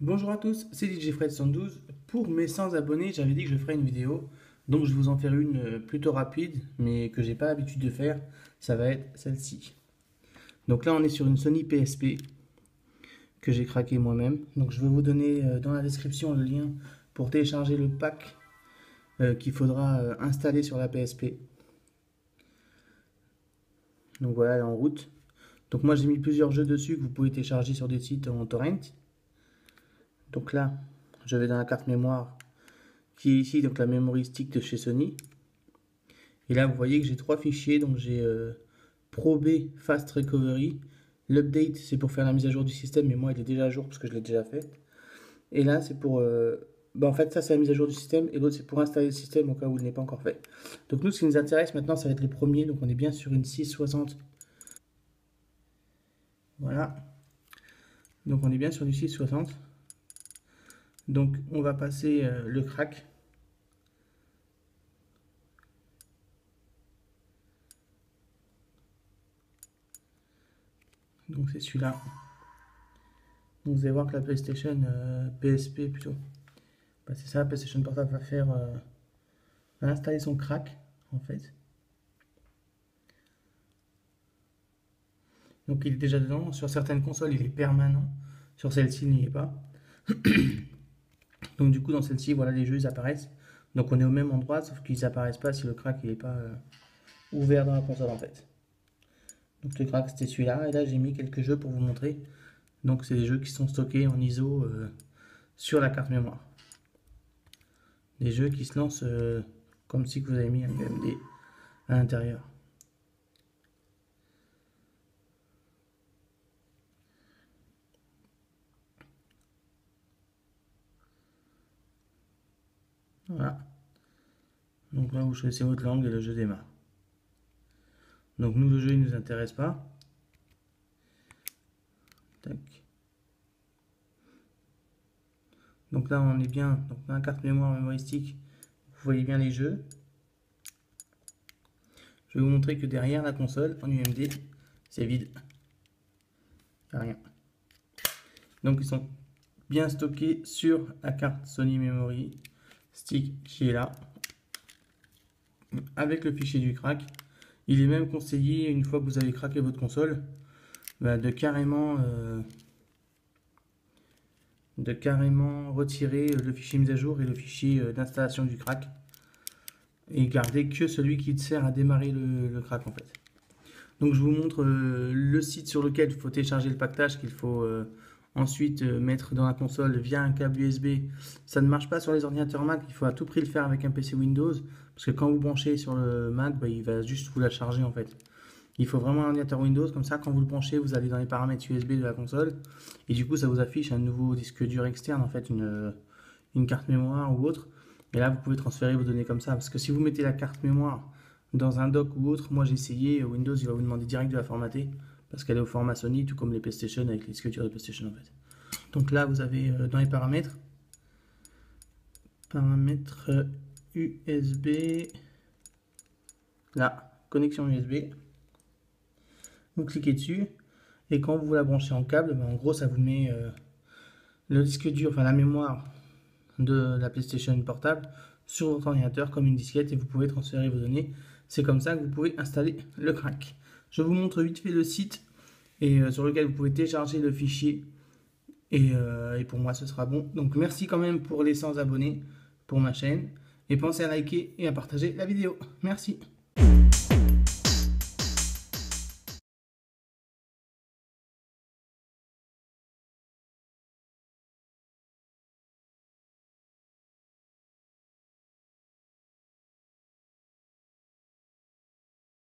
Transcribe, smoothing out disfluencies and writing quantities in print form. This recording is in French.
Bonjour à tous, c'est DJ Fred 112. Pour mes 100 abonnés, j'avais dit que je ferais une vidéo. Donc je vais vous en faire une plutôt rapide, mais que j'ai pas l'habitude de faire. Ça va être celle-ci. Donc là, on est sur une Sony PSP que j'ai craqué moi-même. Donc je vais vous donner dans la description le lien pour télécharger le pack qu'il faudra installer sur la PSP. Donc voilà, elle est en route. Donc moi j'ai mis plusieurs jeux dessus que vous pouvez télécharger sur des sites en torrent. Donc là, je vais dans la carte mémoire qui est ici, donc la memory stick de chez Sony. Et là, vous voyez que j'ai trois fichiers. Donc j'ai Pro B Fast Recovery. L'update, c'est pour faire la mise à jour du système, mais moi, il est déjà à jour parce que je l'ai déjà fait. Et là, c'est pour... en fait, ça, c'est la mise à jour du système. Et l'autre, c'est pour installer le système au cas où il n'est pas encore fait. Donc nous, ce qui nous intéresse maintenant, ça va être les premiers. Donc on est bien sur une 660. Voilà. Donc on est bien sur du 660. Donc on va passer le crack. Donc c'est celui-là. Donc vous allez voir que la PlayStation PSP plutôt. Bah, c'est ça, la PlayStation Portable va faire va installer son crack en fait. Donc il est déjà dedans. Sur certaines consoles, il est permanent. Sur celle-ci, il n'y est pas. Donc du coup, dans celle-ci, voilà, les jeux ils apparaissent. Donc on est au même endroit, sauf qu'ils apparaissent pas si le crack il n'est pas ouvert dans la console en fait. Donc le crack c'était celui-là. Et là j'ai mis quelques jeux pour vous montrer. Donc c'est des jeux qui sont stockés en ISO sur la carte mémoire. Des jeux qui se lancent comme si vous avez mis un UMD à l'intérieur. Voilà. Donc là vous choisissez votre langue et le jeu démarre. Donc nous le jeu il nous intéresse pas. Tac. Donc là on est bien donc dans la carte mémoire mémoristique. Vous voyez bien les jeux. Je vais vous montrer que derrière la console en UMD c'est vide. Il n'y a rien. Donc ils sont bien stockés sur la carte Sony Memory Stick qui est là avec le fichier du crack. Il est même conseillé, une fois que vous avez craqué votre console, de carrément retirer le fichier mise à jour et le fichier d'installation du crack et garder que celui qui sert à démarrer le crack en fait. Donc je vous montre le site sur lequel il faut télécharger le pactage qu'il faut ensuite mettre dans la console via un câble USB. Ça ne marche pas sur les ordinateurs Mac, il faut à tout prix le faire avec un PC Windows parce que quand vous branchez sur le Mac, il va juste vous la charger en fait. Il faut vraiment un ordinateur Windows, comme ça quand vous le branchez, vous allez dans les paramètres USB de la console et du coup ça vous affiche un nouveau disque dur externe en fait, une carte mémoire ou autre. Et là vous pouvez transférer vos données comme ça parce que si vous mettez la carte mémoire dans un dock ou autre, moi j'ai essayé, Windows il va vous demander direct de la formater parce qu'elle est au format Sony, tout comme les PlayStation avec les disques durs de PlayStation en fait. Donc là vous avez dans les paramètres USB, là, connexion USB, vous cliquez dessus et quand vous la branchez en câble, en gros ça vous met le disque dur, enfin la mémoire de la PlayStation portable sur votre ordinateur comme une disquette et vous pouvez transférer vos données. C'est comme ça que vous pouvez installer le crack. Je vous montre vite fait le site et sur lequel vous pouvez télécharger le fichier et pour moi ce sera bon. Donc merci quand même pour les 100 abonnés pour ma chaîne et pensez à liker et à partager la vidéo. Merci.